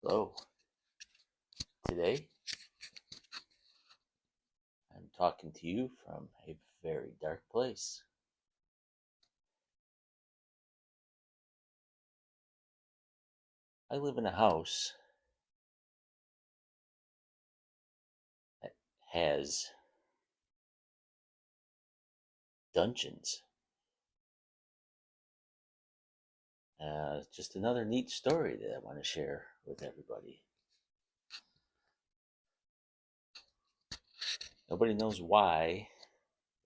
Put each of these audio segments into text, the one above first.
Hello. Today I'm talking to you from a very dark place. I live in a house that has dungeons. Just another neat story that I want to share with everybody. Nobody knows why.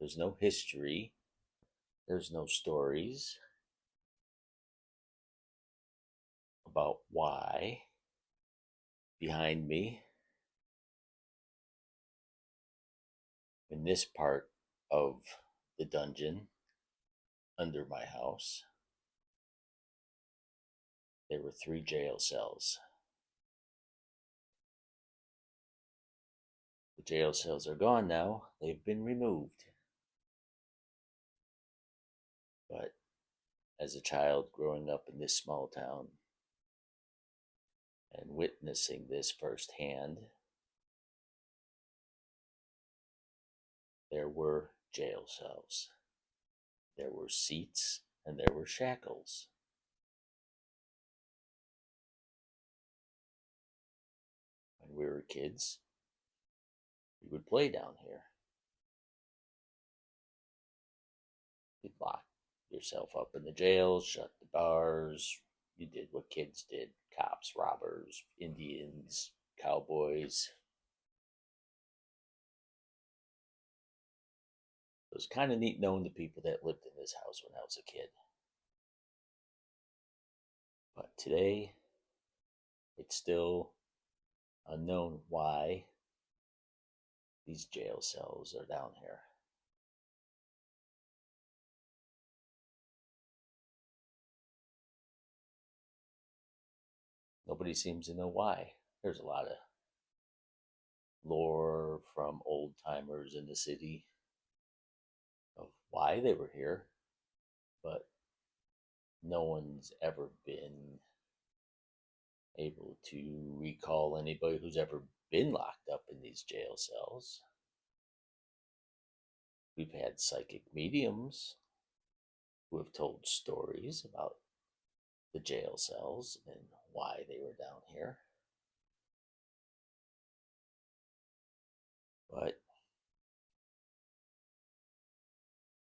There's no history. There's no stories about why behind me in this part of the dungeon under my house. There were three jail cells. The jail cells are gone now. They've been removed. But as a child growing up in this small town and witnessing this firsthand, there were jail cells, there were seats, and there were shackles. When we were kids, we would play down here. You'd lock yourself up in the jail, shut the bars. You did what kids did: cops, robbers, Indians, cowboys. It was kind of neat knowing the people that lived in this house when I was a kid. But today, it's still unknown why these jail cells are down here. Nobody seems to know why. There's a lot of lore from old timers in the city of why they were here, but no one's ever been able to recall anybody who's ever been locked up in these jail cells. We've had psychic mediums who have told stories about the jail cells and why they were down here. But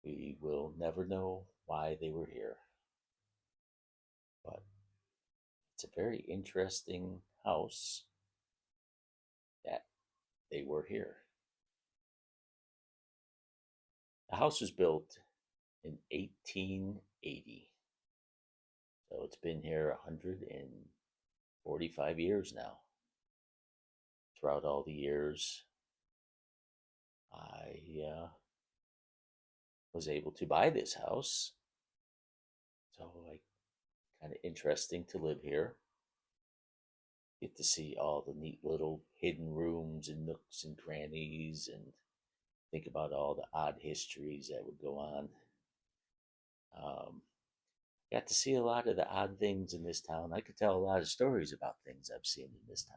we will never know why they were here. But it's a very interesting house that they were here. The house was built in 1880. So it's been here 145 years now. Throughout all the years, I was able to buy this house. So, kind of interesting to live here. Get to see all the neat little hidden rooms and nooks and crannies and think about all the odd histories that would go on. Um, Got to see a lot of the odd things in this town. I could tell a lot of stories about things I've seen in this town.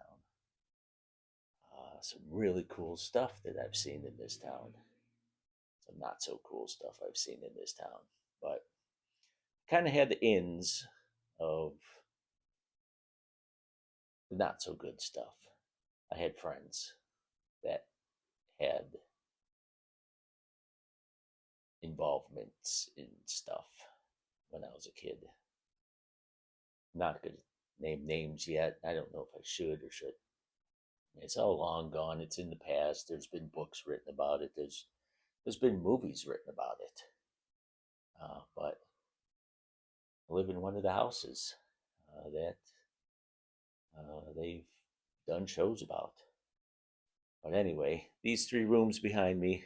Some really cool stuff that I've seen in this town. Some not so cool stuff I've seen in this town. But kind of had the ends of the not so good stuff. I had friends that had involvements in stuff when I was a kid. Not going to name names yet. I don't know if I should or should. It's all long gone. It's in the past. There's been books written about it. There's been movies written about it. But I live in one of the houses that they've done shows about. But anyway, these three rooms behind me,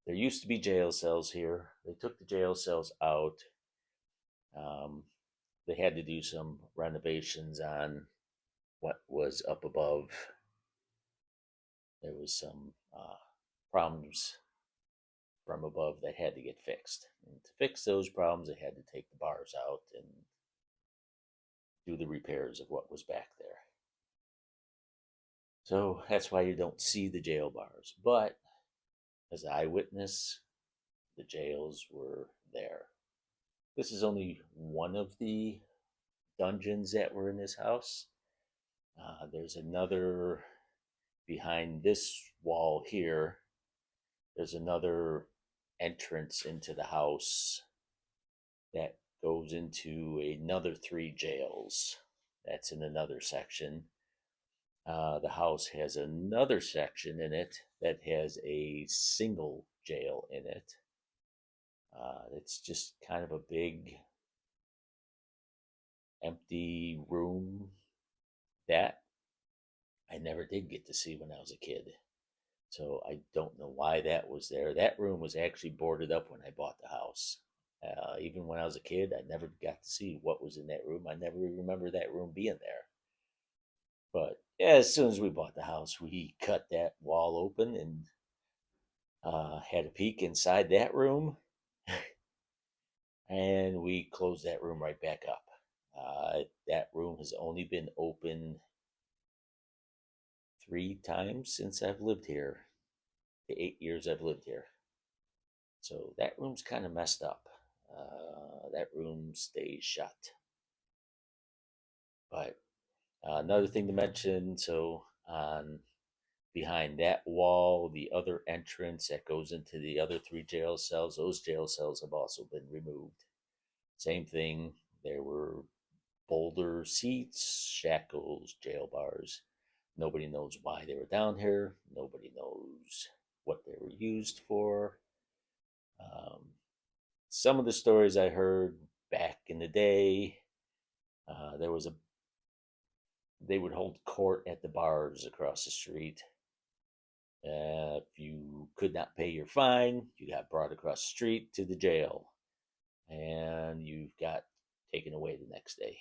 there used to be jail cells here. They took the jail cells out. Um, they had to do some renovations on what was up above. There was some problems from above that had to get fixed. And to fix those problems, they had to take the bars out and do the repairs of what was back there. So that's why you don't see the jail bars. But as an eyewitness, the jails were there. This is only one of the dungeons that were in this house. There's another behind this wall here. There's another entrance into the house that goes into another three jails. That's in another section. The house has another section in it that has a single jail in it. It's just kind of a big empty room that I never did get to see when I was a kid. So I don't know why that was there. That room was actually boarded up when I bought the house. Even when I was a kid, I never got to see what was in that room. I never remember that room being there. But yeah, as soon as we bought the house, we cut that wall open and had a peek inside that room, and we closed that room right back up. That room has only been open 3 times since I've lived here, the 8 years I've lived here. So that room's kind of messed up. That room stays shut. But another thing to mention, so on behind that wall, the other entrance that goes into the other three jail cells, those jail cells have also been removed. Same thing, there were boulder seats, shackles, jail bars. Nobody knows why they were down here. Nobody knows what they were used for. Some of the stories I heard back in the day, there was a they would hold court at the bars across the street. If you could not pay your fine, you got brought across the street to the jail, and you got taken away the next day.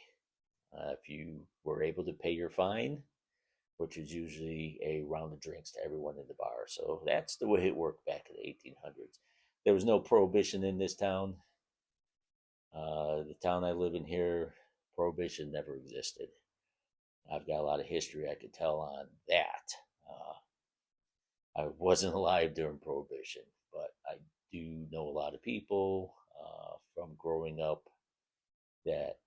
If you were able to pay your fine, which is usually a round of drinks to everyone in the bar. So that's the way it worked back in the 1800s. There was no prohibition in this town. The town I live in here, prohibition never existed. I've got a lot of history I could tell on that. I wasn't alive during prohibition, but I do know a lot of people from growing up that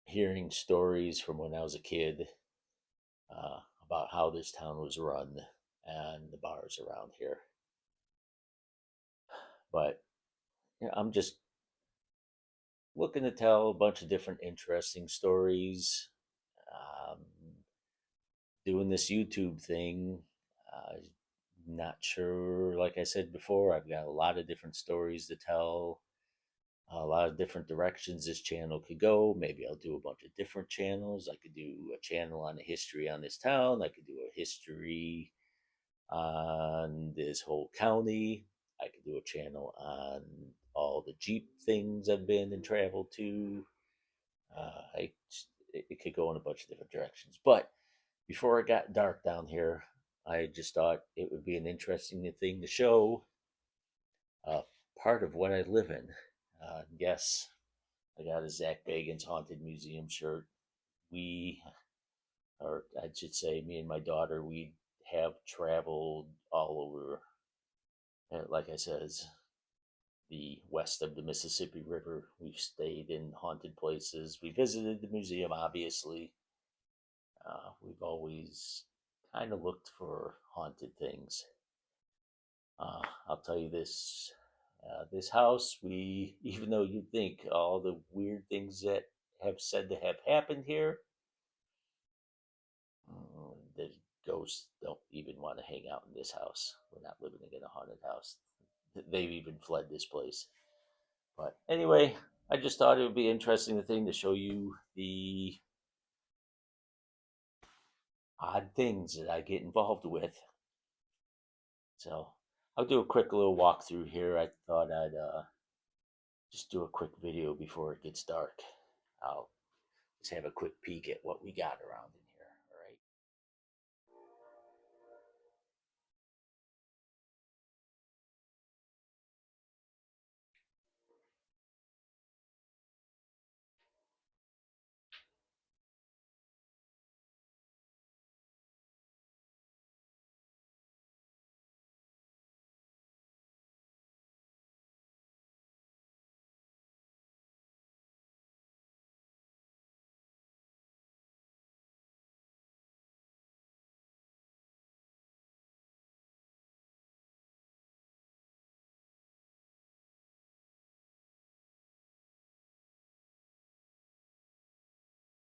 hearing stories from when I was a kid about how this town was run and the bars around here. But I'm just looking to tell a bunch of different interesting stories. Um, Doing this YouTube thing, not sure. Like I said before, I've got a lot of different stories to tell, a lot of different directions this channel could go. Maybe I'll do a bunch of different channels. I could do a channel on the history on this town. I could do a history on this whole county. I could do a channel on all the Jeep things I've been and traveled to. It could go in a bunch of different directions. But before it got dark down here, I just thought it would be an interesting thing to show part of what I live in. Yes, I got a Zach Bagans Haunted Museum shirt. We, or I should say, me and my daughter, we have traveled all over, like I says, the west of the Mississippi River. We've stayed in haunted places. We visited the museum, obviously. We've always kind of looked for haunted things. I'll tell you this: this house, we even though you think all the weird things that have said to have happened here, the ghosts don't even want to hang out in this house. We're not living in a haunted house. They've even fled this place. But anyway, I just thought it would be an interesting thing to show you the odd things that I get involved with. So I'll do a quick little walkthrough here. I thought I'd just do a quick video before it gets dark. I'll just have a quick peek at what we got around